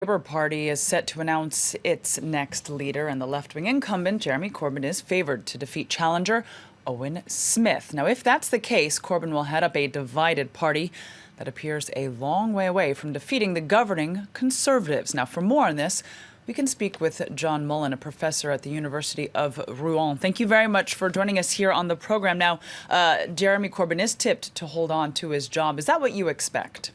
Labour Party is set to announce its next leader, and the left-wing incumbent, Jeremy Corbyn, is favoured to defeat challenger Owen Smith. Now, if that's the case, Corbyn will head up a divided party that appears a long way away from defeating the governing Conservatives. Now, for more on this, we can speak with John MULLEN, a professor at the University of Rouen. Thank you very much for joining us here on the program. Now, Jeremy Corbyn is tipped to hold on to his job. Is that what you expect?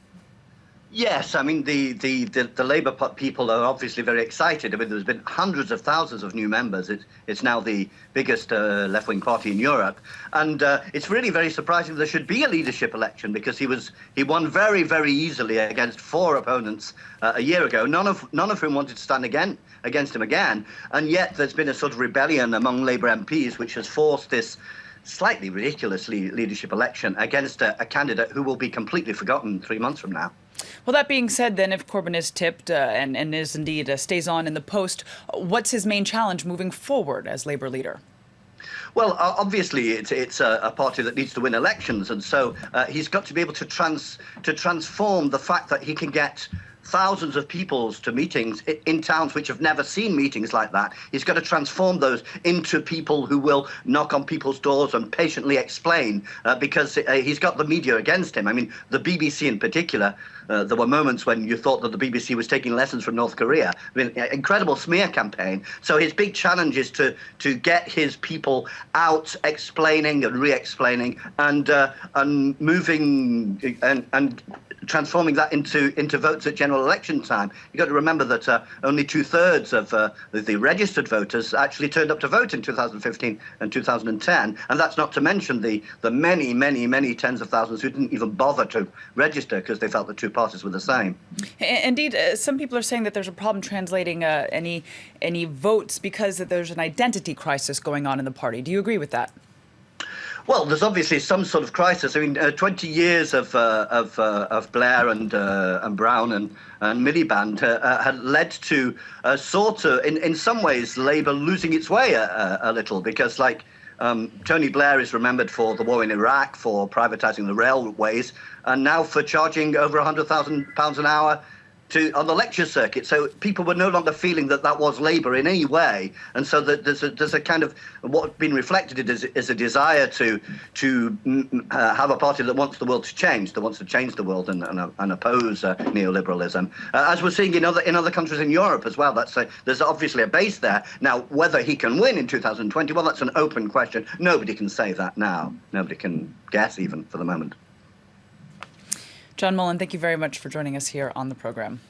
Yes, I mean, the Labour people are obviously very excited. I mean, there's been hundreds of thousands of new members. It's now the biggest left-wing party in Europe. And it's really very surprising there should be a leadership election, because he won very, very easily against four opponents a year ago, none of whom wanted to stand against him again. And yet there's been a sort of rebellion among Labour MPs, which has forced this slightly ridiculous leadership election against a candidate who will be completely forgotten 3 months from now. Well, that being said, then, if Corbyn is tipped and is indeed stays on in the post, what's his main challenge moving forward as Labour leader? Well, obviously, it's a party that needs to win elections, and so he's got to be able to transform the fact that he can get thousands of people to meetings in towns which have never seen meetings like that. He's got to transform those into people who will knock on people's doors and patiently explain, because he's got the media against him. I mean, the BBC in particular, there were moments when you thought that the BBC was taking lessons from North Korea. I mean, incredible smear campaign. So his big challenge is to get his people out explaining and re-explaining and moving and transforming that into votes at general election time. You've got to remember that only 2/3 of the registered voters actually turned up to vote in 2015 and 2010, and that's not to mention the many, many, many tens of thousands who didn't even bother to register because they felt the two parties were the same. Indeed, some people are saying that there's a problem translating any votes because there's an identity crisis going on in the party. Do you agree with that? Well, there's obviously some sort of crisis. I mean, 20 years of Blair and Brown and Miliband had led to a sort of, in some ways, Labour losing its way a little, because, like, Tony Blair is remembered for the war in Iraq, for privatising the railways, and now for charging over £100,000 an hour on the lecture circuit. So people were no longer feeling that was Labour in any way, and so there's a kind of, what's been reflected is a desire to have a party that wants the world to change, that wants to change the world and oppose neoliberalism, as we're seeing in other countries in Europe as well. There's obviously a base there. Now, whether he can win in 2020, well, that's an open question. Nobody can say that now. Nobody can guess even for the moment. John MULLEN, thank you very much for joining us here on the program.